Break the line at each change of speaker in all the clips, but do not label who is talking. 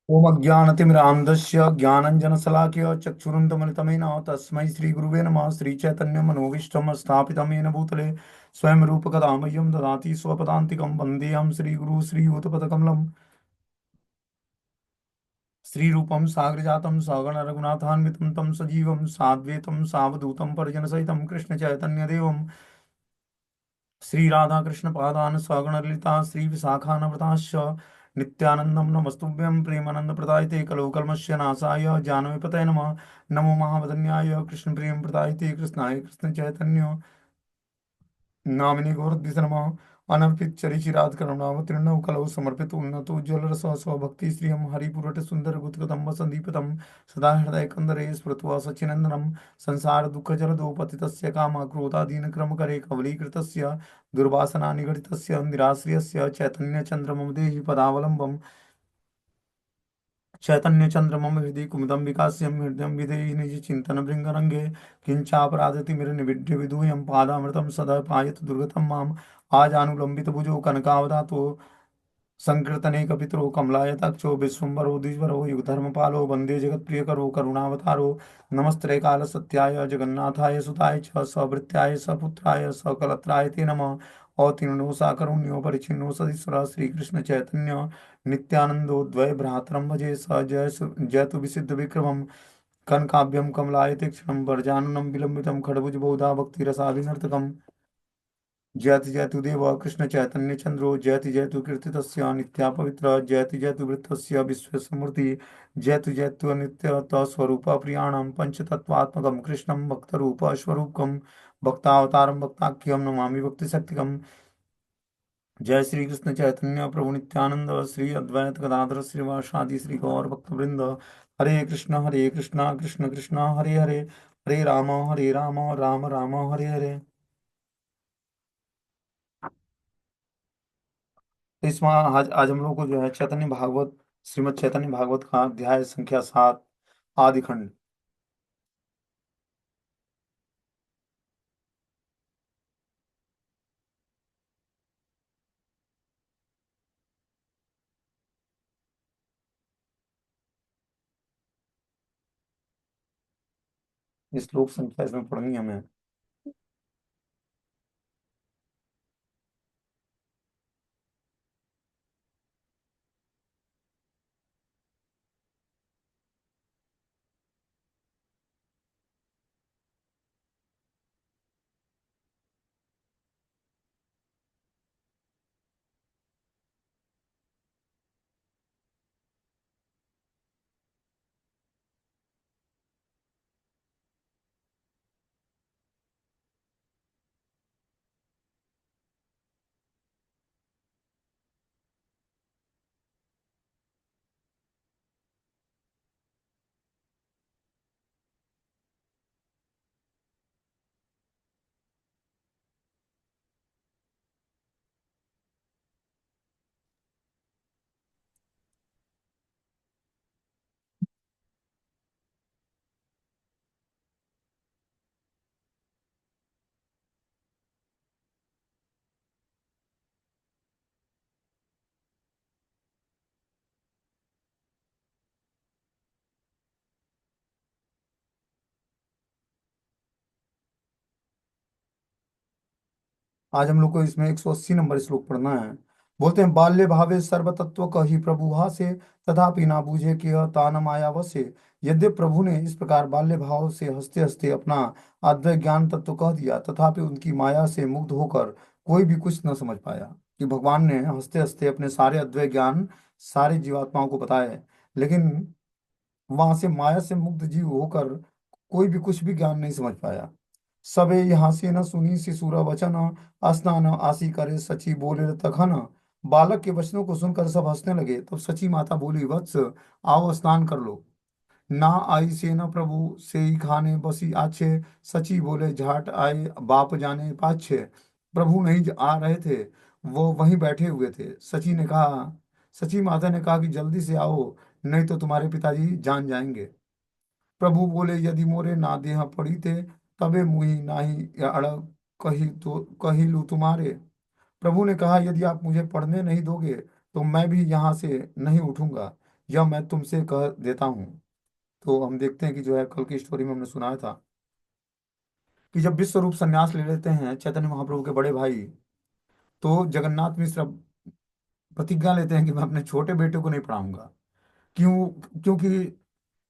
ओम अज्ञानतिमिरान्धस्य ज्ञानञ्जनशलाकया चक्षुरुन्मिलितमेन तस्मै श्रीगुरुवे नमः। श्रीचैतन्यमनोभीष्टं स्थापितं येन भूतले स्वयं रूपकदा मह्यं ददाति स्वपदान्तिकं। वन्देऽहं श्रीगुरु श्रीयुतपदकमलं श्रीरूपं साग्रजातं सगण रघुनाथान्वितं तं सजीवं साद्वैतं सावधूतं परिजनसहितं कृष्णचैतन्यदेवं श्री राधा कृष्ण पादान सगण ललिता श्री विशाखानवताश्च नित्यानंदम नमस्तुभ्यं प्रेमानंद प्रदायते कलो कल्मस्य नाशाय जानवीपतये नमः। नमो महावदन्याय कृष्ण प्रेम प्रदायते कृष्णाय कृष्ण चैतन्य नामिनी गौरद्विष नमः। अनर्पित चरिचिरात करुणाव तीर्णव कलौ समर्पित उन्नतो ज्वल रस स्वभक्ति श्रियम हरिपुरट सुंदर गुत्कदम्ब संदीपतम सदा हृदय कंदरे स्मृत्वा सच्चिनंदनम संसार दुःख जलदो पतितस्य काम क्रोधादीन क्रम करे कवलीकृतस्य दुर्वासना निगडितस्य निराश्रियस्य चैतन्य चंद्रमं देहि पदावलंबम् चैतन्य चंद्रमं हृदि कुमुदं विकास्यं हृदयं विधेहि निज चिंतन भृंगरंगे किंचापराधति मिर निविड्य विधूयं पादामृतं सदा पायत दुर्गतं माम आजानुलंबित भुजो कनकावदातो संकीर्तने कपितरो कमलायताक्षो विश्वम्भरो द्विजवरो युगधर्मपालो वंदे जगत्प्रियकरो करुणावतारो नमस्ते काल सत्याय जगन्नाथाय सुताय च सभृत्याय सपुत्राय सकलत्राय ते नमः। अवतीर्णो साकरुण्यो परिच्छिन्नो सदीश्वर श्रीकृष्ण चैतन्य नित्यानंदो द्वय भ्रातरं भजे स जयतु विसिद्ध विक्रमम् कनकाभ्यं कमलायते क्षणं वर्जाननं विलंबितं खड्भुज बहुधा भक्तिरसाभिनर्तकम् जयति जयतु देव कृष्ण चैतन्य चंद्रो जयति जयतु कीर्तितस्य नित्या पवित्र जयति जयतु वृत्तस्य विश्वस्मूर्ति जयतु जयतु नित्य स्वरूप प्रियाणं पंचतत्वात्मकं कृष्णं भक्तरूप स्वरूपकं भक्तावतारं भक्ताख्यं नमामि भक्तिशक्तिकं। जय श्री कृष्ण चैतन्य प्रभु नित्यानंद श्री अद्वैत गदाधर श्रीवासादि श्री गौर भक्तवृंद। हरे कृष्णा कृष्ण कृष्ण हरे हरे हरे राम राम राम हरे हरे। तो इसमें आज हम लोग को जो है चैतन्य भागवत श्रीमद् चैतन्य भागवत का अध्याय संख्या 7 आदि खंड। इस श्लोक संख्या इसमें पढ़नी है हमें। आज हम लोग को इसमें 180 नंबर श्लोक पढ़ना है। बोलते हैं बाल्य भावे सर्वतत्व कही प्रभु भासे तथापि ना बूझे कि यह तान माया वसे। यद्यपि प्रभु ने इस प्रकार बाल्य भाव से हंसते हंसते अपना अद्वैत ज्ञान तत्व कह दिया तथापि उनकी माया से मुग्ध होकर कोई भी कुछ न समझ पाया। कि भगवान ने हंसते हंसते अपने सारे अद्वैत ज्ञान सारे जीवात्माओं को बताए, लेकिन वहां से माया से मुक्त जीव होकर कोई भी कुछ भी ज्ञान नहीं समझ पाया। सबे यहाँ से न सुनी सिसुर वचन स्नान आसी करे सची बोले तखन। बालक के वचनों को सुनकर सब हंसने लगे। तब सची माता बोली, वत्स आओ स्नान कर लो। ना आई से न प्रभु से ही खाने बसी आछे। सची बोले झाट आए बाप जाने पाछे। प्रभु नहीं आ रहे थे, वो वहीं बैठे हुए थे। सची माता ने कहा कि जल्दी से आओ, नहीं तो तुम्हारे पिताजी जान जाएंगे। प्रभु बोले, यदि मोरे ना देह पड़ी थे तबे मुही नाही अड़ कही लू तुम्हारे। प्रभु ने कहा, यदि आप मुझे पढ़ने नहीं दोगे तो मैं भी यहाँ से नहीं उठूंगा। यह मैं तुमसे कह देता हूँ। तो हम देखते हैं कि जो है कल की स्टोरी में हमने सुनाया था कि जब विश्व रूप संन्यास ले लेते हैं चैतन्य महाप्रभु के बड़े भाई, तो जगन्नाथ मिश्र प्रतिज्ञा लेते हैं कि मैं अपने छोटे बेटे को नहीं पढ़ाऊंगा। क्यों? क्योंकि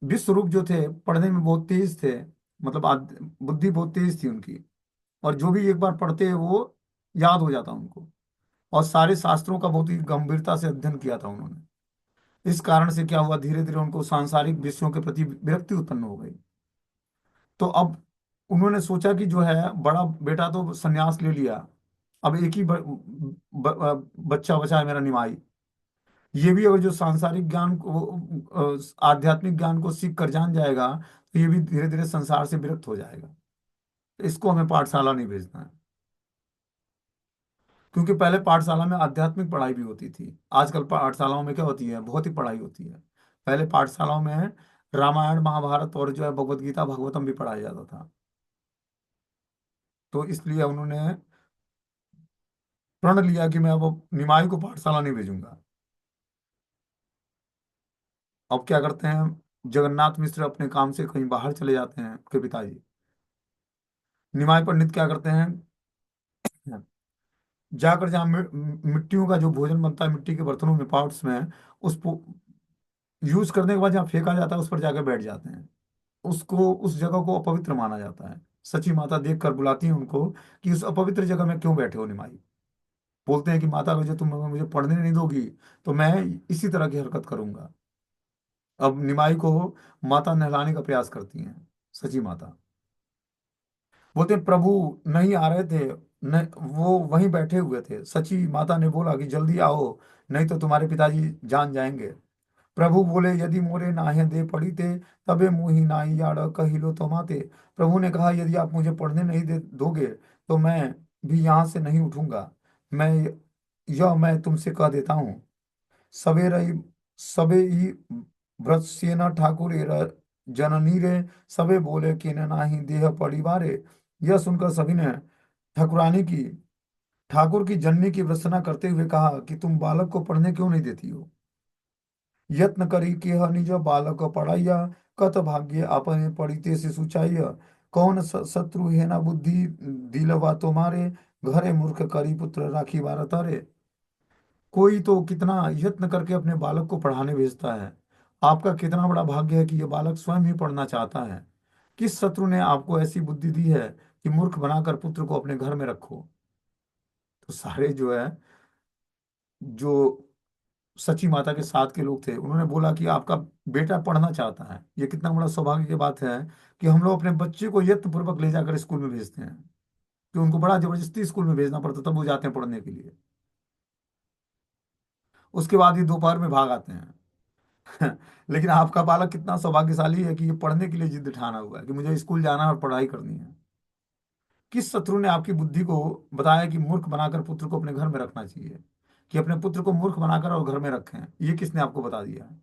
विश्व रूप जो थे पढ़ने में बहुत तेज थे, मतलब बुद्धि बहुत तेज थी उनकी, और जो भी एक बार पढ़ते वो याद हो जाता उनको। और सारे शास्त्रों का बहुत ही गंभीरता से अध्ययन किया था उन्होंने। इस कारण से क्या हुआ, धीरे धीरे उनको सांसारिक विषयों के प्रति विरक्ति उत्पन्न हो गई। तो अब उन्होंने सोचा कि जो है बड़ा बेटा तो संन्यास ले लिया, अब एक ही बच्चा बचा है मेरा निमाई। ये भी अगर जो सांसारिक ज्ञान को आध्यात्मिक ज्ञान को सीख कर जान जाएगा तो ये भी धीरे धीरे संसार से विरक्त हो जाएगा। तो इसको हमें पाठशाला नहीं भेजना है। क्योंकि पहले पाठशाला में आध्यात्मिक पढ़ाई भी होती थी, आजकल पाठशालाओं में क्या होती है, बहुत ही पढ़ाई होती है। पहले पाठशालाओं में रामायण महाभारत और जो है भगवत गीता भागवतम भी पढ़ाया जाता था। तो इसलिए उन्होंने प्रण लिया कि मैं अब निमाई को पाठशाला नहीं भेजूंगा। अब क्या करते हैं, जगन्नाथ मिश्र अपने काम से कहीं बाहर चले जाते हैं उनके पिताजी। निमाई पंडित क्या करते हैं, जाकर जहाँ मिट्टियों का जो भोजन बनता है मिट्टी के बर्तनों में, पॉट्स में, उसको यूज करने के बाद जहाँ फेंका जाता है उस पर जाकर बैठ जाते हैं। उसको उस जगह को अपवित्र माना जाता है। सची माता देख कर बुलाती है उनको कि उस अपवित्र जगह में क्यों बैठे हो निमाई। बोलते हैं कि माता अगर जो तुम मुझे पढ़ने नहीं दोगी तो मैं इसी तरह की हरकत करूंगा। अब निमाई को माता नहलाने का प्रयास करती हैं, सची माता। बोलते हैं प्रभु नहीं आ रहे थे, न वो वहीं बैठे हुए थे। सची माता ने बोला कि जल्दी आओ, नहीं तो तुम्हारे पिताजी जान जाएंगे। प्रभु बोले यदि मोरे नाहे दे पढ़ी ते, तबे मुहि नाई याड़ कहिलो तो माते। प्रभु ने कहा यदि आप मुझे पढ़ने नहीं दे दोगे तो मैं भी यहाँ से नहीं उठूंगा। मैं यह मैं तुमसे कह देता हूँ। सवेरे ही सबे ही भ्रतसेना ठाकुर जननी रे, सबे बोले कि न नाही देह परिवारे। यह सुनकर सभी ने ठाकुरानी की ठाकुर की जननी की भर्त्सना करते हुए कहा कि तुम बालक को पढ़ने क्यों नहीं देती हो। यत्न करी कि यह निज बालक पढ़ाइया, कत भाग्य आपने पढ़िते से सुचाइया। कौन शत्रु है ना बुद्धि दिलवा तुम्हारे, घरे मूर्ख करी पुत्र राखी बार तारे। कोई तो कितना यत्न करके अपने बालक को पढ़ाने भेजता है, आपका कितना बड़ा भाग्य है कि यह बालक स्वयं ही पढ़ना चाहता है। किस शत्रु ने आपको ऐसी बुद्धि दी है कि मूर्ख बनाकर पुत्र को अपने घर में रखो। तो सारे जो है, जो सची माता के साथ के लोग थे, उन्होंने बोला कि आपका बेटा पढ़ना चाहता है, ये कितना बड़ा सौभाग्य की बात है कि हम लोग अपने बच्चे को यत्न पूर्वक ले जाकर स्कूल में भेजते हैं। कि उनको बड़ा जबरदस्ती स्कूल में भेजना पड़ता तब वो जाते हैं पढ़ने के लिए। उसके बाद ये दोपहर में भाग आते हैं। लेकिन आपका बालक कितना सौभाग्यशाली है कि ये पढ़ने के लिए जिद ठाना हुआ है कि मुझे स्कूल जाना है और पढ़ाई करनी है। किस शत्रु ने आपकी बुद्धि को बताया कि मूर्ख बनाकर पुत्र को अपने घर में रखना चाहिए, कि अपने पुत्र को मूर्ख बनाकर और घर में रखें, ये किसने आपको बता दिया है।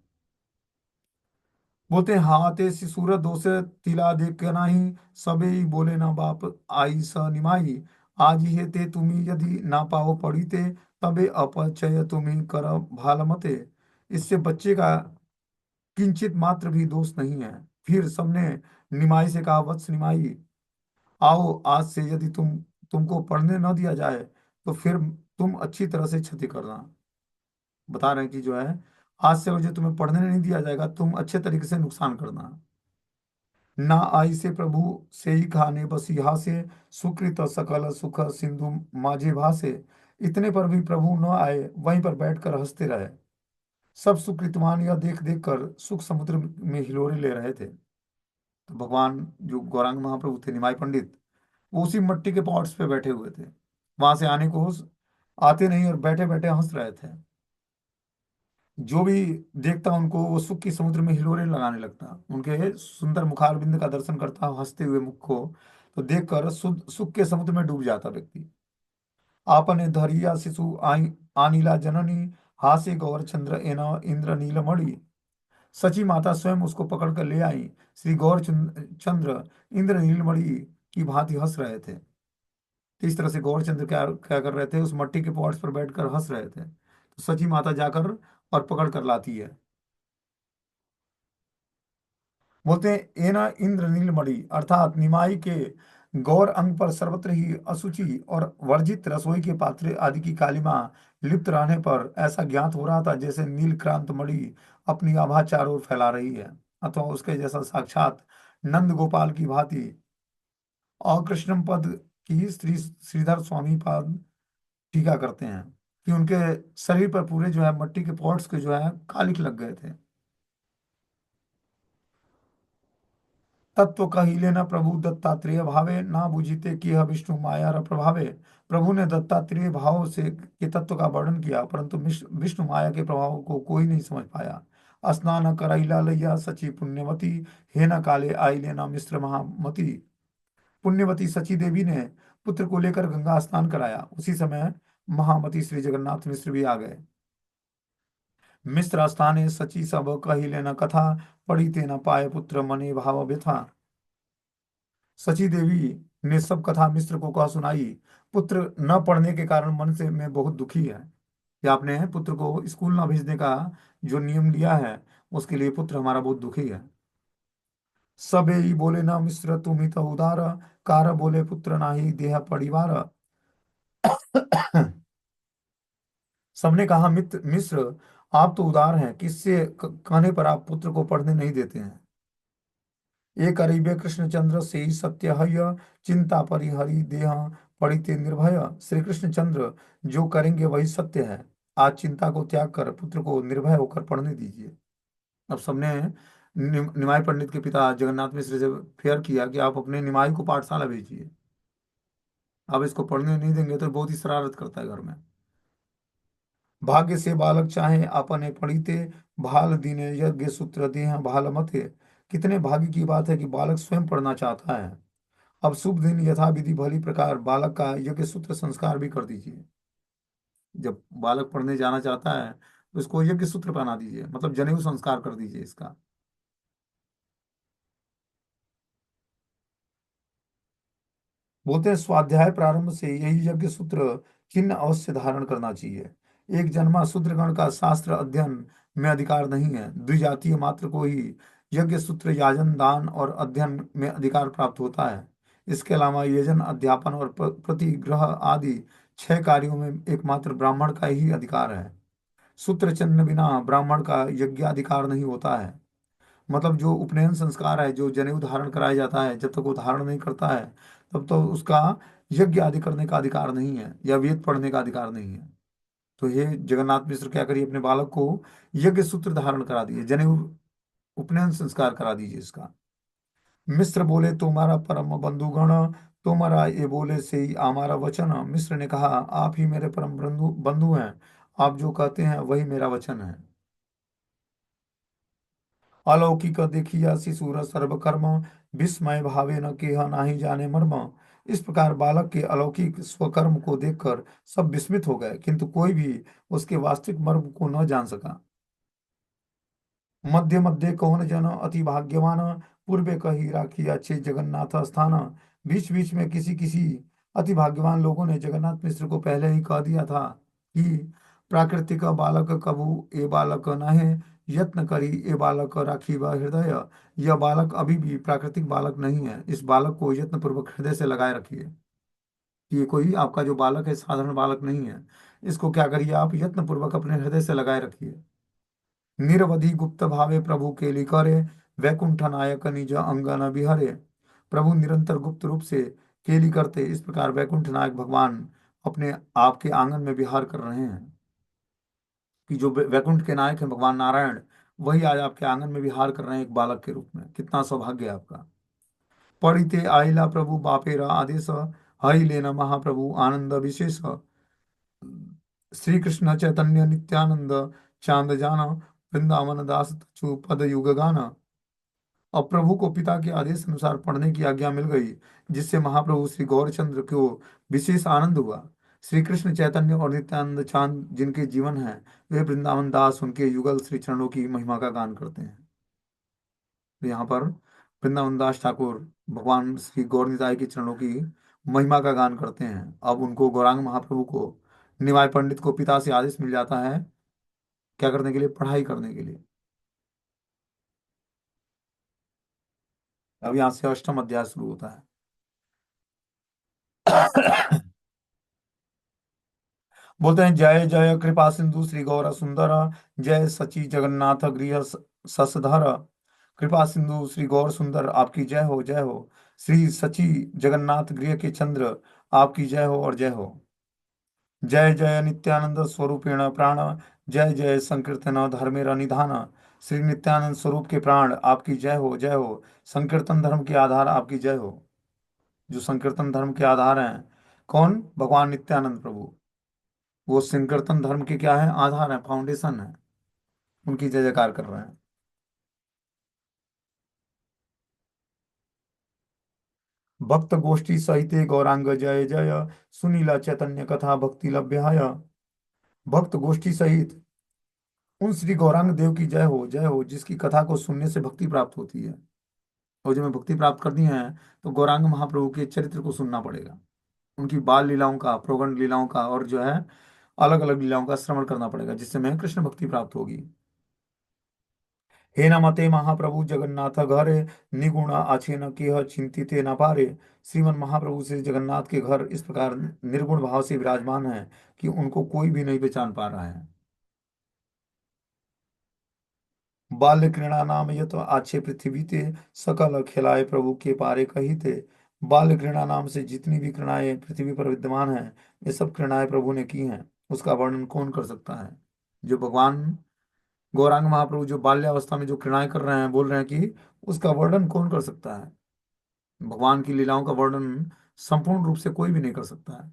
बोलते हैं हाँ ते सूरत दोष तिला देख के नाही, सबे ही बोले ना बाप आई स निमाई। आज ही ते तुम्ही यदि ना पाओ पढ़ी ते, तबे अपचय तुम्ही कर भाल मते। इससे बच्चे का किंचित मात्र भी दोष नहीं है। फिर सबने निमाई से कहा वत्स निमाई, आओ आज से यदि तुमको पढ़ने न दिया जाए तो फिर तुम अच्छी तरह से क्षति करना। बता रहे हैं कि जो है आज से अगर जो तुम्हें पढ़ने नहीं दिया जाएगा तुम अच्छे तरीके से नुकसान करना। ना आई से प्रभु से ही खाने बस यहाँ से, सुकृत सकल सुख सिंधु माझे भासे। इतने पर भी प्रभु न आए, वहीं पर बैठकर हंसते रहे। सब सुकृतवान यह देख देख कर सुख समुद्र में हिलोरे ले रहे थे। तो भगवान जो गौरांग महाप्रभु थे निमाई पंडित, वो उसी मिट्टी के पॉट्स पे बैठे हुए थे। वहां से आने को आते नहीं और बैठे बैठे हंस रहे थे। जो भी देखता उनको वो सुख की समुद्र में हिलोरे लगाने लगता। उनके सुंदर मुखारविंद का दर्शन करता हंसते हुए मुख को तो देखकर सुख के समुद्र में डूब जाता व्यक्ति। आपने धरिया शिशु आई आनीला जननी, हासे गौर चंद्र एना इंद्र नीलमणि। सची माता स्वयं उसको पकड़ कर ले आई। श्री गौर चंद्र इंद्र नीलमणि की भांति हंस रहे थे। तो इस तरह से गौरचंद्र क्या क्या कर रहे थे, उस मट्टी के पॉट्स पर बैठकर हंस रहे थे। तो सची माता जाकर और पकड़ कर लाती है। बोलते हैं एना इंद्र नीलमणि, अर्थात निमाई के गौर अंग पर सर्वत्र ही अशुचि और वर्जित रसोई के पात्र आदि की कालिमा लिप्त रहने पर ऐसा ज्ञात हो रहा था जैसे नीलक्रांत मणि अपनी आभा चारों ओर फैला रही है, अथवा उसके जैसा साक्षात नंद गोपाल की भांति। और कृष्णम पद की श्रीधर स्वामी पद टीका करते हैं कि उनके शरीर पर पूरे जो है मट्टी के पॉट्स के जो है कालिक लग गए थे। तत्व कहिले न प्रभु दत्तात्रेय भावे ना बुझीते कि यह विष्णु माया र प्रभावे। प्रभु ने दत्तात्रेय भाव से के तत्व का वर्णन किया, परंतु विष्णु माया के प्रभाव को कोई नहीं समझ पाया। स्नान करैला लैया सची पुण्यवती, हे न काले आइले न मिश्र महामती। पुण्यवती सची देवी ने पुत्र को लेकर गंगा स्नान कराया, उसी समय महामती श्री जगन्नाथ मिश्र भी आ गए। मिश्र स्थाने सची सब कहिले न कथा, पढ़ी ते न पाए पुत्र मने भाव व्यथा। सची देवी ने सब कथा मिश्र को कह सुनाई। पुत्र न पढ़ने के कारण मन से मैं बहुत दुखी है, कि आपने पुत्र को स्कूल न भेजने का जो नियम लिया है, उसके लिए पुत्र हमारा बहुत दुखी है। सबे ही बोले न मिश्र तुम ही तो उदार, कार बोले पुत्र नाही देह परिवार। सबने कहा मित्र मिश्र, आप तो उदार हैं, किससे कहने पर आप पुत्र को पढ़ने नहीं देते हैं। एक करीबे कृष्णचंद्र से ही सत्य हय, चिंता परिहरि देह पढ़िते निर्भय। श्री कृष्णचंद्र जो करेंगे वही सत्य है। आज चिंता को त्याग कर पुत्र को निर्भय होकर पढ़ने दीजिए। अब सबने निमाई पंडित के पिता जगन्नाथ मिश्र से फेयर किया कि आप अपने निमाई को पाठशाला भेजिए, अब इसको पढ़ने नहीं देंगे तो बहुत ही शरारत करता है घर में। भाग्य से बालक चाहे अपने पढ़िते, भाल दीने यज्ञ सूत्र देह भाल मते। कितने भाग्य की बात है कि बालक स्वयं पढ़ना चाहता है। अब शुभ दिन यथा विधि भली प्रकार बालक का यज्ञ सूत्र संस्कार भी कर दीजिए। जब बालक पढ़ने जाना चाहता है तो इसको यज्ञ सूत्र पहना दीजिए, मतलब जनेऊ संस्कार कर दीजिए इसका। बोलते हैं स्वाध्याय प्रारंभ से यही यज्ञ सूत्र चिन्ह अवश्य धारण करना चाहिए। एक जन्मा शूद्रगण का शास्त्र अध्ययन में अधिकार नहीं है, द्विजातीय मात्र को ही यज्ञ सूत्र याजन दान और अध्ययन में अधिकार प्राप्त होता है। इसके अलावा यजन अध्यापन और प्रतिग्रह आदि 6 कार्यों में एकमात्र ब्राह्मण का ही अधिकार है। सूत्र चिन्ह बिना ब्राह्मण का यज्ञाधिकार नहीं होता है। मतलब जो उपनयन संस्कार है, जो जनेऊ धारण कराया जाता है, जब तक वो धारण नहीं करता है तब तो उसका यज्ञ आदि करने का अधिकार नहीं है या वेद पढ़ने का अधिकार नहीं है। तो ये जगन्नाथ मिश्र क्या करिए, अपने बालक को यज्ञ सूत्र धारण करा दिए, जनेऊ उपनयन संस्कार करा दीजिए इसका। मिश्र बोले तुम्हारा परम बंधुगण, तुम्हारा ये बोले से ही हमारा वचन। मिश्र ने कहा आप ही मेरे परम बंधु बंधु हैं, आप जो कहते हैं वही मेरा वचन है। अलौकिक देखिया शिशुर सर्वकर्म, विस्मय भावे न केह नाही जाने मर्म। इस प्रकार बालक के अलौकिक स्वकर्म को देखकर सब विस्मित हो गए, किंतु कोई भी उसके वास्तविक मर्म को न जान सका। मध्य मध्य कौन जन अति भाग्यवान, पूर्वे कही राखी अच्छे जगन्नाथ स्थान। बीच बीच में किसी किसी अति भाग्यवान लोगों ने जगन्नाथ मिश्र को पहले ही कह दिया था कि प्राकृतिक बालक कबू ए बालक न है, यत्न करी ए बालक राखी व हृदय। यह बालक अभी भी प्राकृतिक बालक नहीं है, इस बालक को यत्न पूर्वक हृदय से लगाए रखिए। ये कोई आपका जो बालक है साधारण बालक नहीं है, इसको क्या करिए आप यत्न पूर्वक अपने हृदय से लगाए रखिए। निरवधि गुप्त भावे प्रभु के लिखरे, वैकुंठ नायक निज अंगन विहरे। प्रभु निरंतर गुप्त रूप से केली करते, इस प्रकार वैकुंठ नायक भगवान अपने आपके आंगन में विहार कर रहे हैं। कि जो वैकुंठ के नायक हैं भगवान नारायण, वही आज आपके आंगन में विहार कर रहे हैं एक बालक के रूप में। कितना सौभाग्य है आपका। पढ़िते आइला प्रभु बापेरा आदेश, हरि लेना महाप्रभु आनंद विशेष। श्री कृष्ण चैतन्य नित्यानंद चांद जाना, वृंदावन दास तचु पद युग गाना। अब प्रभु को पिता के आदेश अनुसार पढ़ने की आज्ञा मिल गई, जिससे महाप्रभु श्री गौरचंद्र को विशेष आनंद हुआ। श्री कृष्ण चैतन्य और नित्यानंद चांद जिनके जीवन है, वे वृंदावन दास उनके युगल श्री चरणों की महिमा का गान करते हैं। तो यहाँ पर वृंदावन दास ठाकुर भगवान श्री गौरनिताय के चरणों की महिमा का गान करते हैं। अब उनको गौरांग महाप्रभु को निमाय पंडित को पिता से आदेश मिल जाता है, क्या करने के लिए, पढ़ाई करने के लिए। अब यहाँ से अष्टम अध्याय शुरू होता है। बोलते हैं, जय जय कृपा सिंधु श्री गौर सुंदर, जय सची जगन्नाथ गृह ससधर। कृपा सिंधु श्री गौर सुंदर आपकी जय हो, जय हो। श्री सची जगन्नाथ गृह के चंद्र आपकी जय हो और जय हो। जय जय नित्यानंद स्वरूपेण प्राण, जय जय संकीर्तन धर्मेर निधान। श्री नित्यानंद स्वरूप के प्राण आपकी जय हो, जय हो। संकीर्तन धर्म के आधार आपकी जय हो। जो संकीर्तन धर्म के आधार हैं, कौन? भगवान नित्यानंद प्रभु। वो संकीर्तन धर्म के क्या है? आधार है, फाउंडेशन है। उनकी जय जयकार कर रहे हैं। भक्त गोष्ठी सहित गौरांग जय जय, सुनीला चैतन्य कथा भक्ति लभ्याय। भक्त गोष्ठी सहित उन श्री गौरांग देव की जय हो, जय हो, जिसकी कथा को सुनने से भक्ति प्राप्त होती है। और जब हमें भक्ति प्राप्त करनी है तो गौरांग महाप्रभु के चरित्र को सुनना पड़ेगा। उनकी बाल लीलाओं का, प्रौगंड लीलाओं का, और जो है अलग अलग लीलाओं का श्रवण करना पड़ेगा, जिससे हमें कृष्ण भक्ति प्राप्त होगी। हे नमते महाप्रभु जगन्नाथ घरे, निगुण आछेन केह चिंतिते न पारे। श्रीमन महाप्रभु श्री जगन्नाथ के घर इस प्रकार निर्गुण भाव से विराजमान है कि उनको कोई भी नहीं पहचान पा रहा है। बाल्य क्रीड़ा नाम यत आछे पृथ्वी ते, सकल खिलाए प्रभु के पारे कही थे। बाल्य क्रीड़ा नाम से जितनी भी क्रीड़ाएं पृथ्वी पर विद्यमान हैं, ये सब क्रीड़ाएं प्रभु ने की हैं। उसका वर्णन कौन कर सकता है? जो भगवान गौरांग महाप्रभु जो बाल्यावस्था में जो क्रीड़ाएं कर रहे हैं, बोल रहे हैं कि उसका वर्णन कौन कर सकता है? भगवान की लीलाओं का वर्णन संपूर्ण रूप से कोई भी नहीं कर सकता है।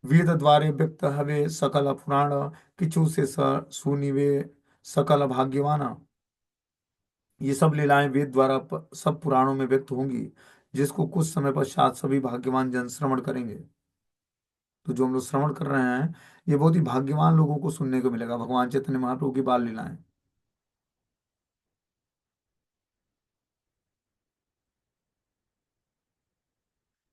वेद द्वारे व्यक्त हवे सकल पुराण, किछु से सुनिवे सकल भाग्यवान। ये सब लीलाएं वेद द्वारा सब पुराणों में व्यक्त होंगी, जिसको कुछ समय पश्चात सभी भाग्यवान जन श्रवण करेंगे। तो जो हम लोग श्रवण कर रहे हैं, ये बहुत ही भाग्यवान लोगों को सुनने को मिलेगा, भगवान चैतन्य महाप्रभु की बाल लीलाएं।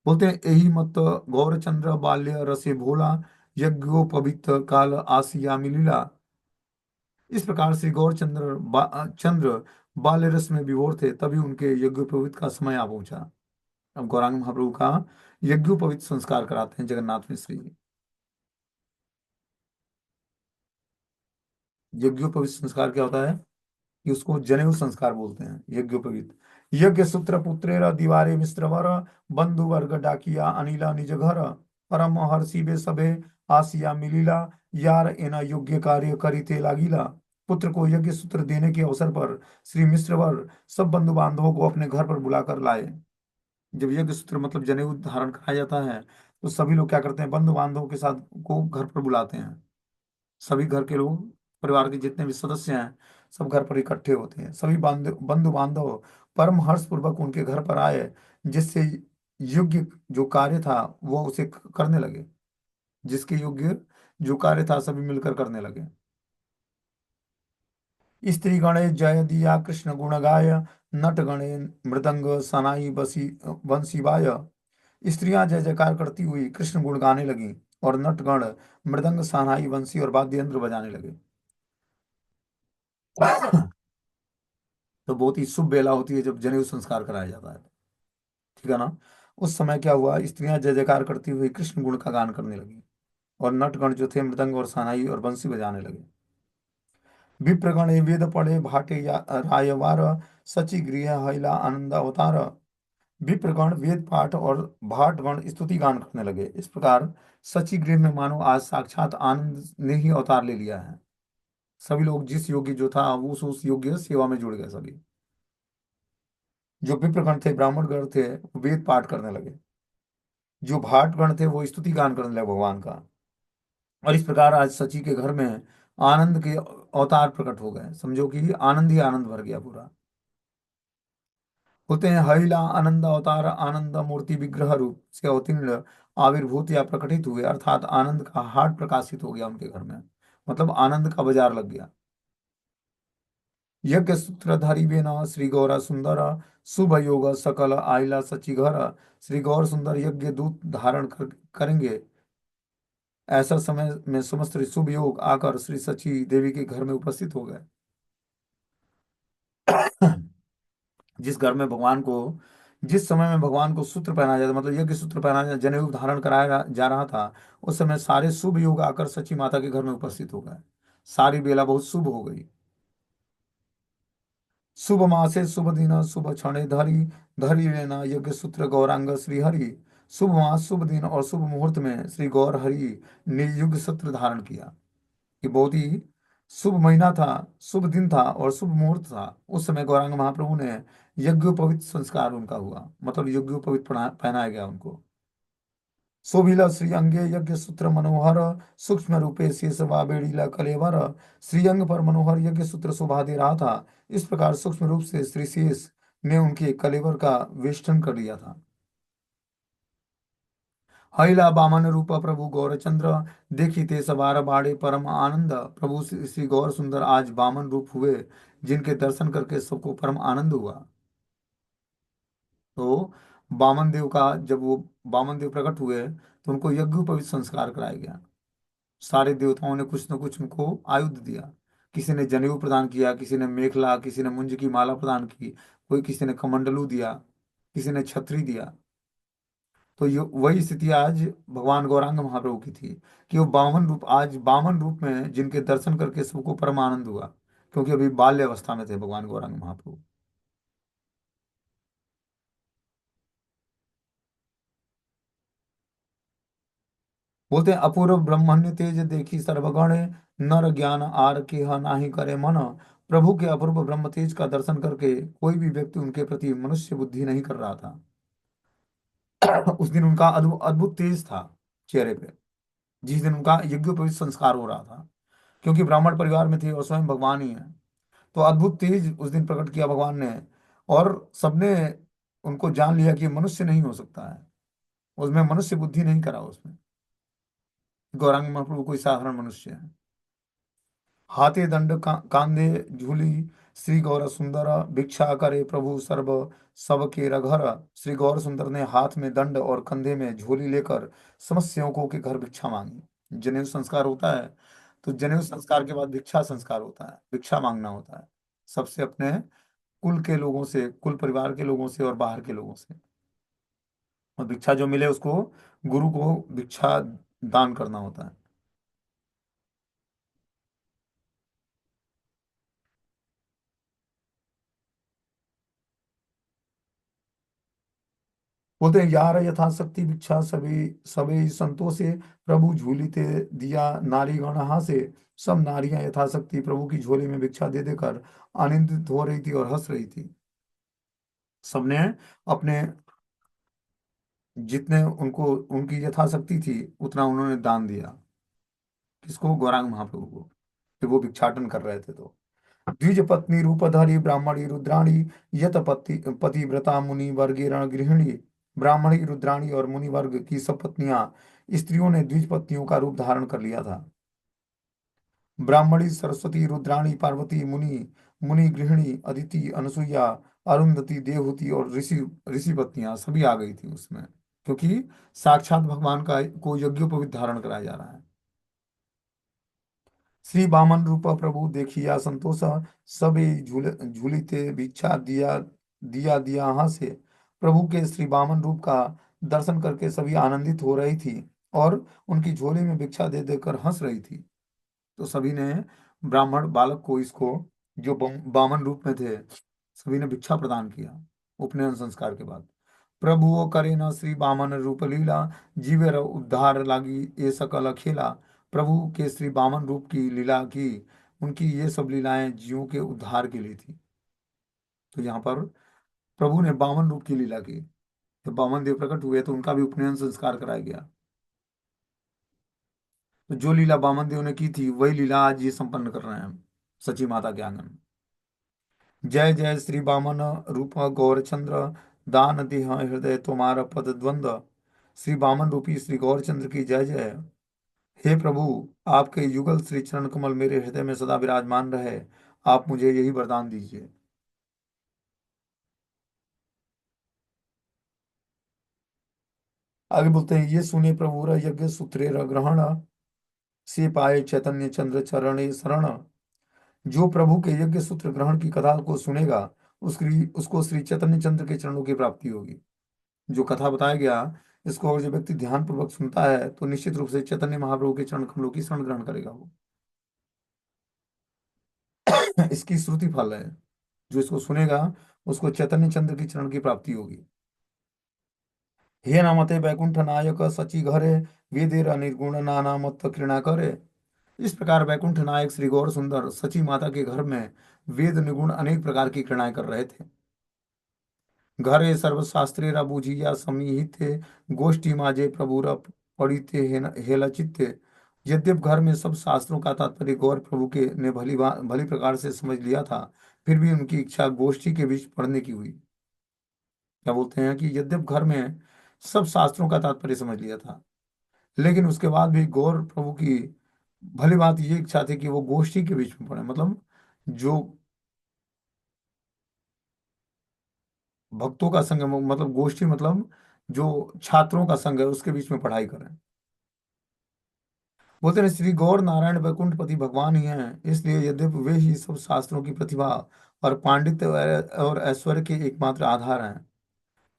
बोलते हैं, यही मत गौरचंद्र बाल्य रसे भोला, यज्ञोपवीत काल आसिया मिलिला। इस प्रकार से गौरचंद्र चंद्र बाल्य रस में विभोर थे, तभी उनके यज्ञोपवीत का समय आ पहुंचा। अब गौरांग महाप्रभु का यज्ञोपवीत संस्कार कराते हैं जगन्नाथ मिश्र जी। यज्ञोपवीत संस्कार क्या होता है? कि उसको जनेऊ संस्कार बोलते हैं, यज्ञोपवीत। यज्ञ सूत्र पुत्रेर दीवारे मिश्रवर, बंधु वर्ग डाकिया अनिला निज घर। परम हर्षि बे सबे आसिया मिलिला, यार एना योग्य कार्य करिते लागिला। पुत्र को यज्ञ सूत्र देने के अवसर पर श्री मिश्रवर सब बंधु बांधवों को अपने घर पर बुलाकर लाए। जब यज्ञ सूत्र मतलब जनेऊ धारण कराया जाता है, तो सभी लोग क्या करते हैं? बंधु बांधवों के साथ को घर पर बुलाते हैं। सभी घर के लोग, परिवार के जितने भी सदस्य हैं, सब घर पर इकट्ठे होते हैं। सभी बंधु बांधव परम हर्ष पूर्वक उनके घर पर आए, जिससे योग्य जो कार्य था वो उसे करने लगे। जिसके योग्य जो कार्य था सभी मिलकर करने लगे। स्त्री गणे जय दिया कृष्ण गुण गाय, नट गणे मृदंग सनाई बसी बंसी बाय। स्त्रियां जय जयकार करती हुई कृष्ण गुण गाने लगी, और नटगण मृदंग सनाई बंसी और वाद्य यंत्र बजाने लगे। तो बहुत ही शुभ बेला होती है जब जनेऊ संस्कार कराया जाता है। ठीक है ना? उस समय क्या हुआ? स्त्रियां जय जयकार करती हुई कृष्ण गुण का गान करने लगी, और नटगण जो थे मृदंग और सानाई और बंसी बजाने लगे। विप्रगण वेद पढ़े भाटे या रायवार, सची गृह हैला आनंद अवतार। विप्रगण वेद पाठ और भाटगण स्तुति गान करने लगे। इस प्रकार सची गृह में मानो आज साक्षात आनंद ने ही अवतार ले लिया है। सभी लोग, जिस योग्य जो था वो उस योग्य सेवा में जुड़ गए सभी। जो विप्रगण थे, ब्राह्मण गण थे, वो वेद पाठ करने लगे। जो भाट गण थे वो स्तुति गान करने लगे भगवान का। और इस प्रकार आज सची के घर में आनंद के अवतार प्रकट हो गए। समझो कि आनंद ही आनंद भर गया पूरा। होते हैं हईला आनंद अवतार, आनंद मूर्ति विग्रह रूप से अवतीर्ण आविर्भूत या प्रकटित हुए, अर्थात आनंद का हाट प्रकाशित हो गया उनके घर में। मतलब आनंद का बाजार लग गया। यज्ञ सूत्रधारी वे न श्री गौरा सुंदर, शुभ योग सकल आइला सची घर। श्री गौर सुंदर यज्ञ दूत करेंगे। ऐसा समय में समस्त शुभ योग आकर श्री सची देवी के घर में उपस्थित हो गए। जिस घर में भगवान को जिस समय में भगवान को सूत्र पहनाया जाता, मतलब यज्ञ सूत्र पहनाया, जनेऊ धारण कराया जा रहा था, उस समय सारे शुभ योग आकर सची माता के घर में उपस्थित हो गए। सारी बेला बहुत शुभ हो गई। शुभ मासे शुभ दिन शुभ क्षणे धरी, धरी लेना यज्ञ सूत्र गौरांग श्री हरि। शुभ मास शुभ दिन और शुभ मुहूर्त में श्री गौर हरि ने युग सूत्र धारण किया। ये बहुत ही शुभ महीना था, शुभ दिन था और शुभ मुहूर्त था। उस समय गौरांग महाप्रभु ने यज्ञोपवीत संस्कार उनका हुआ, मतलब यज्ञोपवीत पहनाया गया उनको। शोभिला श्री अंगे यज्ञ सूत्र मनोहर, सूक्ष्म रूपे शेष बेड़ीला कलेवर। श्रीअंग पर मनोहर यज्ञ सूत्र शोभा दे रहा था। इस प्रकार सूक्ष्म रूप से श्री शेष ने उनके कलेवर का वेष्टन कर लिया था। हईला बामन रूप प्रभु गौरचंद्र, देखी ते सवार बाड़े परम आनंद। प्रभु श्री श्री गौर सुंदर आज बामन रूप हुए, जिनके दर्शन करके सबको परम आनंद हुआ। तो बामन देव का जब वो बामन देव प्रकट हुए तो उनको यज्ञोपवीत संस्कार कराया गया। सारे देवताओं ने कुछ न कुछ उनको आयुध दिया। किसी ने जनेऊ प्रदान किया, किसी ने मेखला, किसी ने मुंज की माला प्रदान की, कोई किसी ने कमंडलू दिया, किसी ने छतरी दिया। तो ये वही स्थिति आज भगवान गौरांग महाप्रभु की थी, कि वो बामन रूप, आज बामन रूप में जिनके दर्शन करके सबको परम आनंद हुआ, क्योंकि अभी बाल्य अवस्था में थे भगवान गौरांग महाप्रभु। बोलते हैं अपूर्व ब्रह्मण्य तेज देखी सर्वगण, नर ज्ञान आर के नाहि करे मन। प्रभु के अपूर्व ब्रह्म तेज का दर्शन करके कोई भी व्यक्ति उनके प्रति मनुष्य बुद्धि नहीं कर रहा था। उस दिन उनका अद्भुत तेज था चेहरे पे, जिस दिन उनका यज्ञोपवीत संस्कार हो रहा था, क्योंकि ब्राह्मण परिवार में थे और स्वयं भगवान ही है। तो अद्भुत तेज उस दिन प्रकट किया भगवान ने, और सबने उनको जान लिया कि मनुष्य नहीं हो सकता है, उसमें मनुष्य बुद्धि नहीं करा उसमें। गौरांग महाप्रभु कोई साधारण मनुष्य है। हाथे दंड कांधे झूली, श्री गौर सुंदर भिक्षा करे प्रभु सर्व सबके रघर। श्री गौर सुंदर ने हाथ में दंड और कंधे में झोली लेकर समस्त सेवकों के घर भिक्षा मांगी। जनेऊ संस्कार होता है, तो जनेऊ संस्कार के बाद भिक्षा संस्कार होता है, भिक्षा मांगना होता है सबसे, अपने कुल के लोगों से, कुल परिवार के लोगों से और बाहर के लोगों से। और भिक्षा जो मिले उसको गुरु को भिक्षा दान करना होता है। बोलते हैं यार यथाशक्ति भिक्षा सभी सभी संतोषे, प्रभु झूलिते दिया नारीगण हासे। सब नारियां यथाशक्ति प्रभु की झोली में भिक्षा दे देकर आनंदित हो रही थी और हंस रही थी। सबने अपने जितने उनको उनकी यथाशक्ति थी उतना उन्होंने दान दिया। किसको? गौरांग महाप्रभु को, कि वो भिक्षाटन कर रहे थे। तो द्विज पत्नी रूपधारी ब्राह्मणी रुद्राणी, यत पति पतिव्रता मुनि वर्गीरण गृहिणी। ब्राह्मणी रुद्राणी और मुनि वर्ग की सब पत्नियां, स्त्रियों ने द्विज पत्नियों का रूप धारण कर लिया था। ब्राह्मणी सरस्वती रुद्राणी पार्वती मुनि, मुनि गृहिणी अदिति अनसुईया अरुंधति देवहूति और ऋषि ऋषि पत्नियां सभी आ गई थी उसमें, क्योंकि साक्षात भगवान का को यज्ञोपवीत धारण कराया जा रहा है। श्री बामन रूप प्रभु देखिया संतोष, सबे झूलिते भिक्षा दिया दिया दिया हासे। प्रभु के श्री बामन रूप का दर्शन करके सभी आनंदित हो रही थी और उनकी झोली में भिक्षा दे देकर हंस रही थी। तो सभी ने ब्राह्मण बालक को, इसको जो बामन रूप में थे, सभी ने भिक्षा प्रदान किया उपनयन संस्कार के बाद। प्रभुओ करे न श्री बामन रूप लीला, जीवे उद्धार लागी ये सकल खेला। प्रभु के श्री बामन रूप की लीला की, उनकी ये सब लीलाएं जीवों के उद्धार के लिए थी। तो यहाँ पर प्रभु ने बामन रूप की लीला की। जब बामन देव प्रकट हुए तो उनका भी उपनयन संस्कार कराया गया। तो जो लीला बामन देव ने की थी वही लीला आज ये संपन्न कर रहे हैं हम सची माता के आंगन में। जय जय श्री बामन रूप गौरचंद्र, दान देह हृदय तुम्हारा पद द्वंद्व। श्री बामन रूपी श्री गौरचंद्र की जय जय। हे प्रभु, आपके युगल श्री चरण कमल मेरे हृदय में सदा विराजमान रहे, आप मुझे यही वरदान दीजिए। आगे बोलते हैं, ये सुने प्रभु यज्ञ सूत्रे ग्रहण, से पाए चैतन्य चंद्र चरण शरण। जो प्रभु के यज्ञ सूत्र ग्रहण की कथा को सुनेगा उसको श्री चैतन्य चंद्र के चरणों की प्राप्ति होगी। जो कथा बताया गया, इसको अगर जो व्यक्ति ध्यान पूर्वक सुनता है तो निश्चित रूप से चैतन्य महाप्रभु के चरण कमलों की शरण ग्रहण करेगा वो। इसकी श्रुति फल है। जो इसको सुनेगा उसको चैतन्य चंद्र की चरण की प्राप्ति होगी। हे नामते वैकुंठ नायक सची घरे, वेदेर निर्गुण नाना मत कृणा करे। इस प्रकार वैकुंठ नायक श्री गौर सुंदर सची माता के घर में वेद निगुण अनेक प्रकार की क्रीड़ाएं कर रहे थे। घरे सर्वशास्त्रे बूझिया समीहित, गोष्ठी माजे प्रभुर पढ़िते हेला चित्ते। यद्यप घर में सब शास्त्रों का तात्पर्य गौर प्रभु के ने भली प्रकार से समझ लिया था, फिर भी उनकी इच्छा गोष्ठी के बीच पढ़ने की हुई। क्या बोलते हैं कि यद्यप घर में सब शास्त्रों का तात्पर्य समझ लिया था, लेकिन उसके बाद भी गौर प्रभु की भली बात ये इच्छा थी कि वो गोष्ठी के बीच में पढ़े, मतलब जो भक्तों का संग है, मतलब गोष्ठी मतलब जो छात्रों का संग है उसके बीच में पढ़ाई करें। बोलते हैं श्री गौर नारायण वैकुंठपति भगवान ही हैं, इसलिए यद्यपि वे ही सब शास्त्रों की प्रतिभा और पांडित्य और ऐश्वर्य के एकमात्र आधार हैं,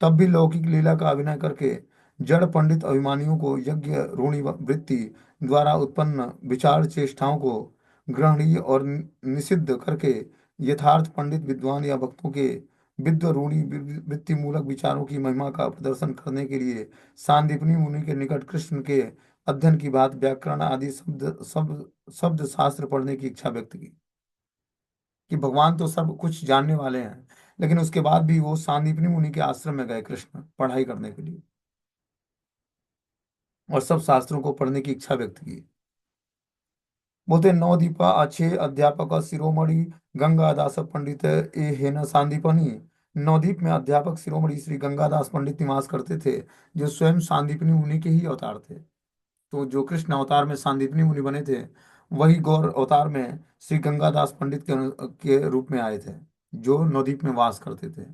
तब भी लौकिक लीला का अभिनय करके जड़ पंडित अभिमानियों को यज्ञ रूढ़ि वृत्ति द्वारा उत्पन्न विचार चेष्टाओं को ग्रहणीय और निषिद्ध करके यथार्थ पंडित विद्वान या भक्तों के विद्व रूढ़ि वृत्ति मूलक विचारों की महिमा का प्रदर्शन करने के लिए सांदीपनी मुनि के निकट कृष्ण के अध्ययन की बात व्याकरण आदि शब्द शास्त्र पढ़ने की इच्छा व्यक्त की। कि भगवान तो सब कुछ जानने वाले हैं, लेकिन उसके बाद भी वो सांदीपनी मुनि के आश्रम में गए कृष्ण पढ़ाई करने के लिए, और सब शास्त्रों को पढ़ने की इच्छा व्यक्त की। बोलते नवदीपा अच्छे अध्यापक शिरोमणि गंगादास पंडित ए हेन सांदीपनी। नवदीप में अध्यापक शिरोमणि श्री गंगादास पंडित निवास करते थे, जो स्वयं सांदीपनी मुनि के ही अवतार थे। तो जो कृष्ण अवतार में सांदीपनी मुनि बने थे, वही गौर अवतार में श्री गंगादास पंडित के रूप में आए थे, जो नवदीप में वास करते थे।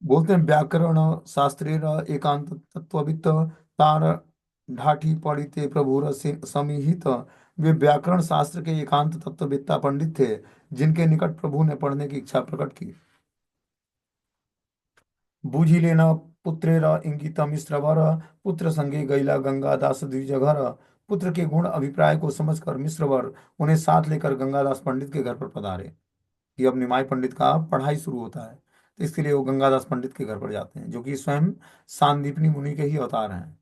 बोलते हैं व्याकरण शास्त्रेर एकांत तत्ववित्त तार ढाठी पढ़िते प्रभुर समीहित। वे व्याकरण शास्त्र के एकांत तत्ववेत्ता पंडित थे, जिनके निकट प्रभु ने पढ़ने की इच्छा प्रकट की। बूझी लेना पुत्रेर इंगित मिश्रवर, पुत्र संगे गैला गंगा दास द्विजघर। पुत्र के गुण अभिप्राय को समझकर मिश्रवर उन्हें साथ लेकर गंगादास पंडित के घर पर पधारे। कि अब निमाई पंडित का पढ़ाई शुरू होता है, तो इसके लिए वो गंगादास पंडित के घर पर जाते हैं, जो कि स्वयं सांदीपनी मुनि के ही अवतार हैं।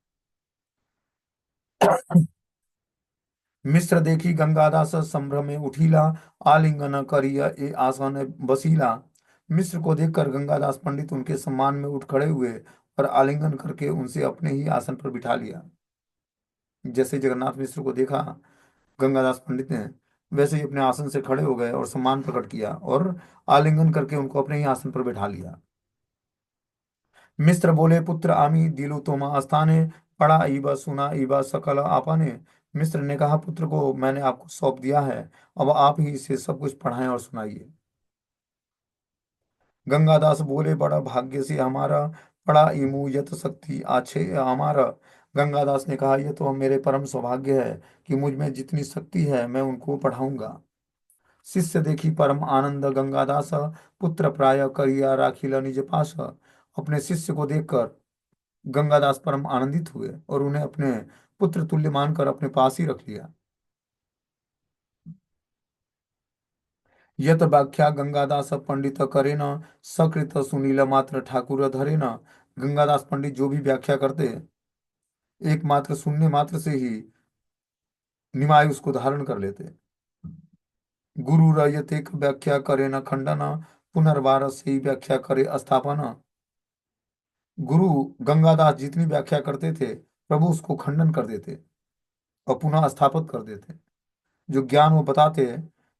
मिश्र देखी गंगादास संभ्रम में उठीला, आलिंगन करिया ए आसन बसीला। मिश्र को देखकर गंगादास पंडित उनके सम्मान में उठ खड़े हुए और आलिंगन करके उनसे अपने ही आसन पर बिठा लिया। जैसे जगन्नाथ मिश्र को देखा गंगादास पंडित ने, वैसे ही अपने आसन से खड़े हो गए और सम्मान प्रकट किया और आलिंगन करके उनको अपने ही आसन पर बिठा लिया। मिस्र बोले पुत्र आमी दिलु तोमा स्थाने, पढ़ा ईबा सुना ईबा सकल आपने। मिस्र ने कहा पुत्र को मैंने आपको सौंप दिया है, अब आप ही इसे सब कुछ पढ़ाएं और सुनाइए। गंगादास बोले बड़ा भाग्य से हमारा, पढ़ा इमु यत शक्ति आछे हमारा। गंगादास ने कहा यह तो मेरे परम सौभाग्य है कि मुझ में जितनी शक्ति है मैं उनको पढ़ाऊंगा। शिष्य देखी परम आनंद गंगादास, पुत्र प्राय करिया राखिला निज पास। अपने शिष्य को देखकर गंगादास परम आनंदित हुए और उन्हें अपने पुत्र तुल्य मानकर अपने पास ही रख लिया। यत व्याख्या गंगादास पंडित करे न, सकृत सुनील मात्र ठाकुर धरे न। गंगादास पंडित जो भी व्याख्या करते, एकमात्र सुनने मात्र से ही निमाय उसको धारण कर लेते। गुरु रयते व्याख्या करे न खंडन, पुनर्वार से ही व्याख्या करे स्थापन। गुरु गंगादास जितनी व्याख्या करते थे, प्रभु उसको खंडन कर देते और पुनः स्थापित कर देते। जो ज्ञान वो बताते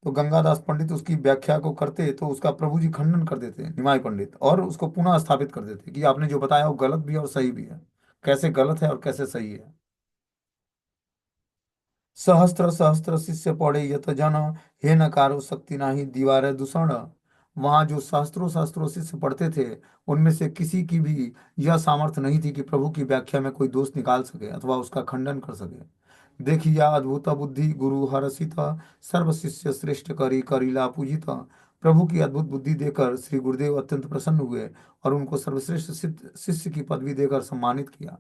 तो गंगादास पंडित उसकी व्याख्या को करते तो उसका प्रभु जी खंडन कर देते निमाई पंडित, और उसको पुनः स्थापित कर देते कि आपने जो बताया वो गलत भी है और सही भी है। कैसे गलत है और कैसे सही है। सहस्त्र सहस्त्र शिष्य पढ़े यत जन, हे नकारो शक्ति नाही दीवार दूषण। वहां जो सहस्त्रों सहस्त्रों शिष्य पढ़ते थे, उनमें से किसी की भी यह सामर्थ्य नहीं थी कि प्रभु की व्याख्या में कोई दोष निकाल सके अथवा उसका खंडन कर सके। देखिए अद्भुत बुद्धि गुरु हरसित, सर्व शिष्य श्रेष्ठ करी करीला पूजित। प्रभु की अद्भुत बुद्धि देकर श्री गुरुदेव अत्यंत प्रसन्न हुए और उनको सर्वश्रेष्ठ शिष्य की पदवी देकर सम्मानित किया।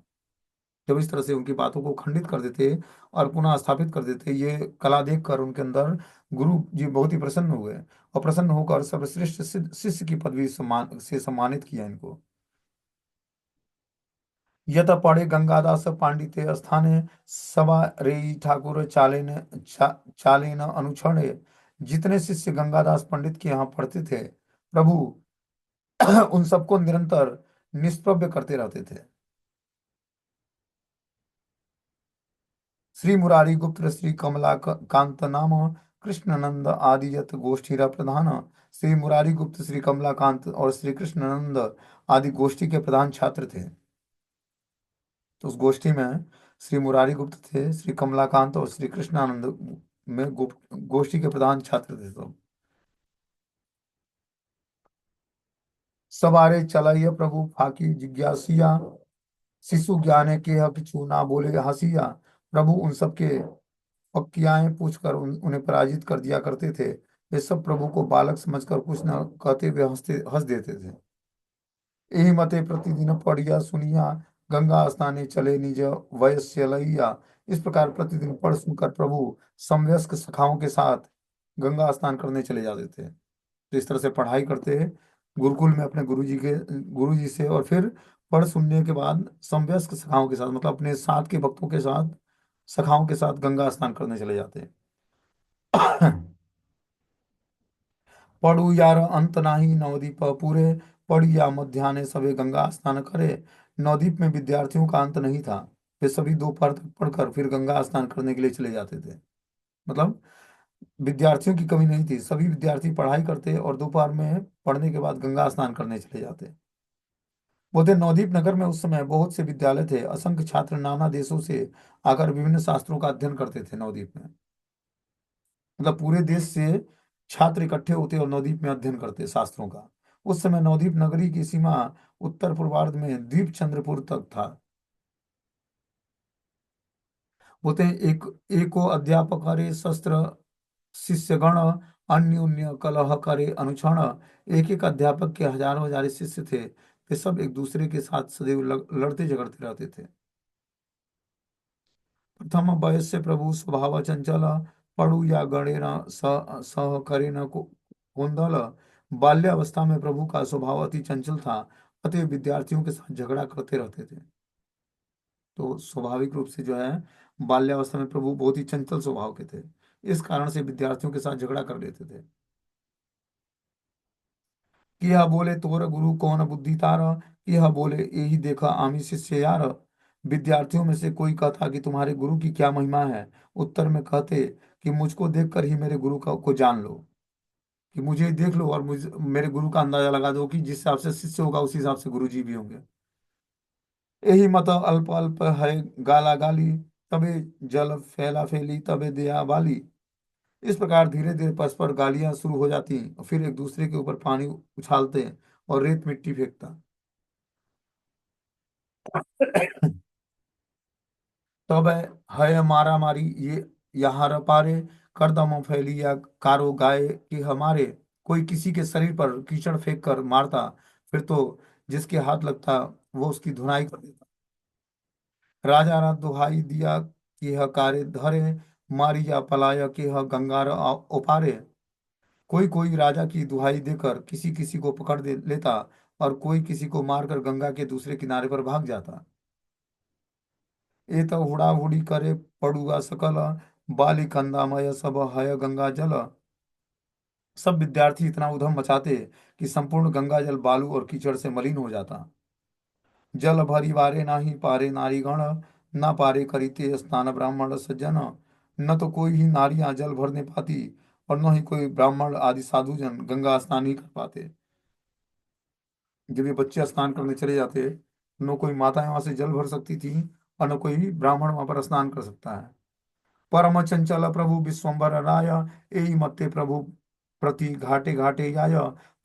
जब इस तरह से उनकी बातों को खंडित कर देते और पुनः स्थापित कर देते, ये कला देखकर उनके अंदर गुरु जी बहुत ही प्रसन्न हुए और प्रसन्न होकर सर्वश्रेष्ठ शिष्य की पदवी सम्मानित किया इनको। यत पढ़े गंगादास पांडित्य स्थाने, सवा रेई ठाकुर चालेन अनुक्षणे। जितने शिष्य गंगादास पंडित के यहाँ पढ़ते थे, प्रभु उन सबको निरंतर निष्प्रभ्य करते रहते थे। श्री मुरारी गुप्त श्री कमला कांत नाम, कृष्णानंद आदियत गोष्ठी प्रधान। श्री मुरारी गुप्त श्री कमलाकांत और श्री कृष्णानंद आदि गोष्ठी के प्रधान छात्र थे। तो उस गोष्ठी में श्री मुरारी गुप्त थे, श्री कमलाकांत और श्री कृष्णानंद में गुप्त गोष्ठी के प्रधान छात्र थे। तो सवारे चलाइय प्रभु फाकी जिज्ञासिया, शिशु ज्ञाने के किछु ना बोले हंसिया। प्रभु उन सबके पक्कियाएं पूछकर उन्हें पराजित कर दिया करते थे। वे सब प्रभु को बालक समझकर कुछ न कहते हुए हंस देते थे। यही मते प्रतिदिन पढ़िया सुनिया, गंगा स्नाने चले निज वयस्य लैया। इस प्रकार प्रतिदिन पढ़ सुनकर प्रभु समवयस्क सखाओं के साथ गंगा स्नान करने चले जाते थे। तो इस तरह से पढ़ाई करते गुरुकुल में अपने गुरु जी से, और फिर पढ़ सुनने के बाद समवयस्क सखाओं के साथ, मतलब अपने साथ के भक्तों के साथ, सखाओं के साथ गंगा स्नान करने चले जाते। पढ़ू यार अंत नाही नवदीप पूरे, पढ़ी या मध्याह्न सवे गंगा स्नान करे। नवदीप में विद्यार्थियों का अंत नहीं था। वे सभी दोपहर तक पढ़कर फिर गंगा स्नान करने के लिए चले जाते थे। मतलब विद्यार्थियों की कमी नहीं थी, सभी विद्यार्थी पढ़ाई करते और दोपहर में पढ़ने के बाद गंगा स्नान करने चले जाते। बोलते नवदीप नगर में उस समय बहुत से विद्यालय थे। असंख्य छात्र नाना देशों से आकर विभिन्न शास्त्रों का अध्ययन करते थे नवदीप में। मतलब पूरे देश से छात्र इकट्ठे होते और नवदीप में अध्ययन करते शास्त्रों का। उस समय नवदीप नगरी की सीमा उत्तर पूर्वार्ध में द्वीप चंद्रपुर तक था। बोलते हैं एक एको अध्यापक करे शस्त्र शिष्यगण, अन्योन्य कलह करे अनुक्षण। एक एक अध्यापक के हजारों हजार शिष्य थे। वे सब एक दूसरे के साथ सदैव लड़ते झगड़ते रहते थे। प्रथम वयस से प्रभु स्वभाव चंचल, पड़ु या गणे न सह करे न कुंदल। बाल्यावस्था में प्रभु का स्वभाव अति चंचल था, अतः विद्यार्थियों के साथ झगड़ा करते रहते थे। तो स्वाभाविक रूप से जो है, बाल्यावस्था में प्रभु बहुत ही चंचल स्वभाव के थे, इस कारण से विद्यार्थियों के साथ झगड़ा कर लेते थे। कि यह बोले तोर गुरु कौन बुद्धि तार, यह बोले यही देखा आमी शिष्य यार। विद्यार्थियों में से कोई कहता कि तुम्हारे गुरु की क्या महिमा है। उत्तर में कहते कि मुझको देखकर ही मेरे गुरु को जान लो, कि मुझे देख लो और मेरे गुरु का अंदाजा लगा दो कि जिस हिसाब से शिष्य होगा उसी हिसाब से गुरु जी भी होंगे। यही मत अल्प अल्प है गाला गाली, तबे जल फैला फैली तबे दया बाली। इस प्रकार धीरे धीरे परस्पर गालियां शुरू हो जाती, फिर एक दूसरे के ऊपर पानी उछालते और रेत मिट्टी फेंकता। तब है मारा मारी ये यहाँ रपारे, कर दम फैली या कारो गाय कि हमारे। कोई किसी के शरीर पर कीचड़ फेंक कर मारता, फिर तो जिसके हाथ लगता वो उसकी धुनाई कर देता। राजा ने दुहाई दिया कि यह कार्य धरे, मारी या पलाया कि यह गंगार ओपारे। कोई कोई राजा की दुहाई देकर किसी किसी को पकड़ लेता, और कोई किसी को मारकर गंगा के दूसरे किनारे पर भाग जाता। ए तो हुड़ा हुड़ी करे पड़ुआ सकल, बाली कंदामय सब हय गंगा जल। सब विद्यार्थी इतना उधम मचाते कि संपूर्ण गंगा जल बालू और कीचड़ से मलिन हो जाता। जल भरी वारे नाही पारे नारीगण, न पारे करीते स्नान ब्राह्मण सज्जन। न तो कोई ही नारियां जल भरने पाती, और न ही कोई ब्राह्मण आदि साधु जन गंगा स्नान ही कर पाते। जब ये बच्चे स्नान करने चले जाते, न कोई माताएं वहां से जल भर सकती थी, और न कोई ब्राह्मण वहां पर स्नान कर सकता है। परम चंचल प्रभु विश्वम्बर राय, यही मत्ते प्रभु प्रति घाटे घाटे आय।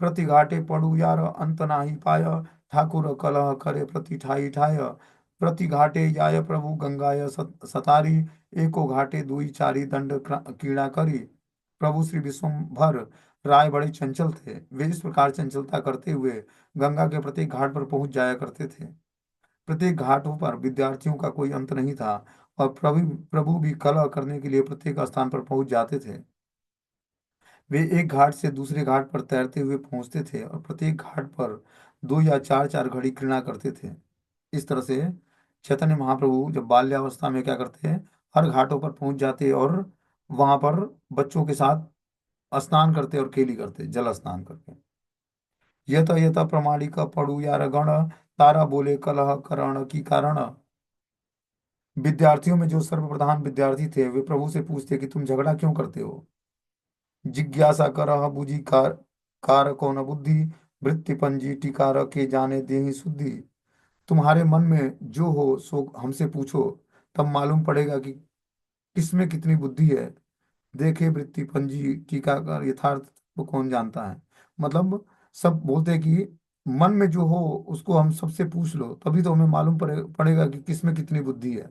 प्रति घाटे पड़ू यार अंत नाही पाय, ठाकुर कलह करे प्रति ठाई ठाय। प्रति घाटे जाय प्रभु गंगाय सतारी, एको घाटे दुई चारी दंड कीड़ा करी। प्रभु श्री विश्वभर राय बड़े चंचल थे, वे इस प्रकार चंचलता करते हुए गंगा के प्रत्येक घाट पर पहुंच जाया करते थे। प्रत्येक घाटों पर विद्यार्थियों का कोई अंत नहीं था, और प्रभु प्रभु भी कलह करने के लिए प्रत्येक स्थान पर पहुंच जाते थे। वे एक घाट से दूसरे घाट पर तैरते हुए पहुंचते थे, और प्रत्येक घाट पर दो या चार चार घड़ी क्रीड़ा करते थे। इस तरह से चैतन्य महाप्रभु जब बाल्यावस्था में क्या करते हैं, हर घाटों पर पहुंच जाते और वहां पर बच्चों के साथ स्नान करते और केली करते, जल स्नान करते। यत यत प्रमाणिक पड़ु यार गण, तारा बोले कलह करण की कारण। विद्यार्थियों में जो सर्वप्रधान विद्यार्थी थे, वे प्रभु से पूछते कि तुम झगड़ा क्यों करते हो। जिज्ञासा करह बुझी कार कौन बुद्धि, वृत्ति पंजी टिकार के जाने देहि शुद्धि। तुम्हारे मन में जो हो सो हमसे पूछो, तब मालूम पड़ेगा कि किसमें कितनी बुद्धि है। देखे वृत्ति पंजी टीकाकार यथार्थ को कौन जानता है। मतलब सब बोलते हैं कि मन में जो हो उसको हम सबसे पूछ लो, तभी तो हमें मालूम पड़ेगा कि किसमें कितनी बुद्धि है।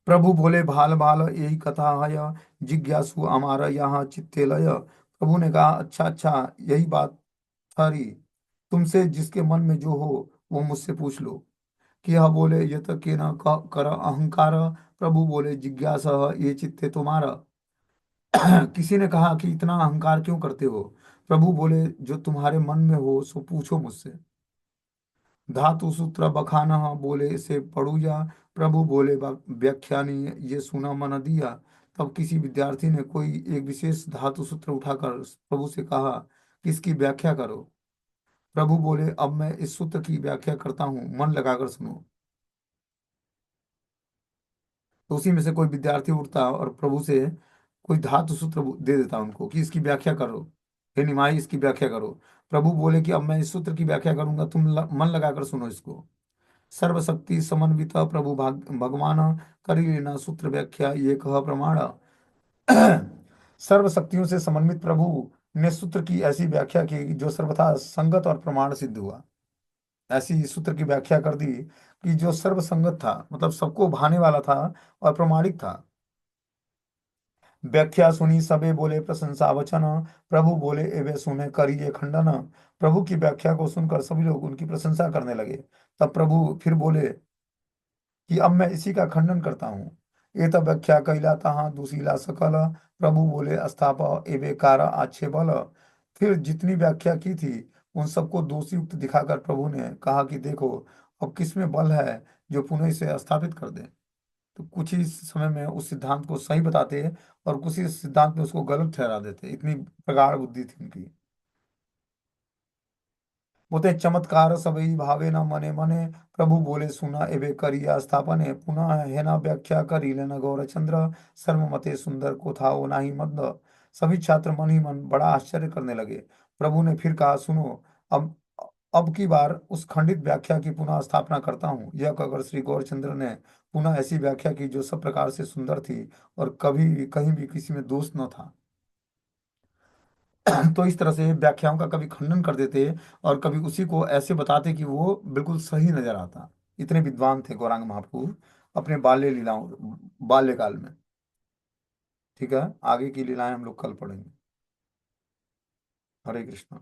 प्रभु बोले भाल भाल यही कथा है, जिज्ञासु हमारा यहाँ चित्ते लय। प्रभु ने कहा अच्छा अच्छा, यही बात सारी, तुमसे जिसके मन में जो हो वो मुझसे पूछ लो। कि यह बोले यत के न कर अहंकार, प्रभु बोले जिज्ञासा ये चित्ते तुम्हारा। किसी ने कहा कि इतना अहंकार क्यों करते हो। प्रभु बोले जो तुम्हारे मन में हो सो पूछो मुझसे। धातु सूत्र बखाना बोले से पढ़ू जा, प्रभु बोले व्याख्यानी ये सुना मन दिया। तब किसी विद्यार्थी ने कोई एक विशेष धातु सूत्र उठाकर प्रभु से कहा कि इसकी व्याख्या करो। प्रभु बोले अब मैं इस सूत्र की व्याख्या करता हूँ, मन लगाकर सुनो। तो उसी में से कोई विद्यार्थी उठता और प्रभु से कोई धातु सूत्र दे देता उनको कि इसकी व्याख्या करो, हे निमाई इसकी व्याख्या करो। प्रभु बोले कि अब मैं इस सूत्र की व्याख्या करूंगा, तुम मन लगाकर सुनो इसको। सर्वशक्ति समन्वित प्रभु भगवान, करी लेना सूत्र व्याख्या ये कह प्रमाण। सर्व शक्तियों से समन्वित प्रभु ने सूत्र की ऐसी व्याख्या की जो सर्वथा संगत और प्रमाण सिद्ध हुआ। ऐसी सूत्र की व्याख्या कर दी कि जो सर्व संगत था, मतलब सबको भाने वाला था और प्रमाणिक था। व्याख्या सुनी सबे बोले प्रशंसा वचन, प्रभु बोले एवे सुने करिए खंडन। प्रभु की व्याख्या को सुनकर सभी लोग उनकी प्रशंसा करने लगे। तब प्रभु फिर बोले कि अब मैं इसी का खंडन करता हूँ। ये तब व्याख्या कैला तहाँ दूसरीला सकल, प्रभु बोले स्थाप एवे कार आछे बल। फिर जितनी व्याख्या की थी उन सबको दोषी युक्त दिखाकर प्रभु ने कहा कि देखो अब किसमें बल है जो पुनः इसे स्थापित कर दे। तो कुछ ही समय में उस सिद्धांत को सही बताते और कुछ ही सिद्धांत में उसको गलत ठहरा देते, इतनी प्रगाढ़ बुद्धि थी उनकी। बोते चमत्कार सबई भावे न मने मने, प्रभु बोले सुना एवे करिया स्थापने। पुनः है ना व्याख्या करी लेना गौरचंद्र, सर्वमते सुंदर को था वो नाही मंद। सभी छात्र मन ही मन बड़ा आश्चर्य करने लगे। प्रभु ने फिर कहा सुनो, अब अब की बार उस खंडित व्याख्या की पुनः स्थापना करता हूँ। यह कहकर श्री गौरचंद्र ने पुनः ऐसी व्याख्या की जो सब प्रकार से सुंदर थी और कभी भी कहीं भी किसी में दोष न था। तो इस तरह से व्याख्याओं का कभी खंडन कर देते और कभी उसी को ऐसे बताते कि वो बिल्कुल सही नजर आता। इतने विद्वान थे गौरांग महाप्रभु अपने बाल्य लीलाओं, बाल्यकाल में। ठीक है, आगे की लीलाएं हम लोग कल पढ़ेंगे। हरे कृष्ण।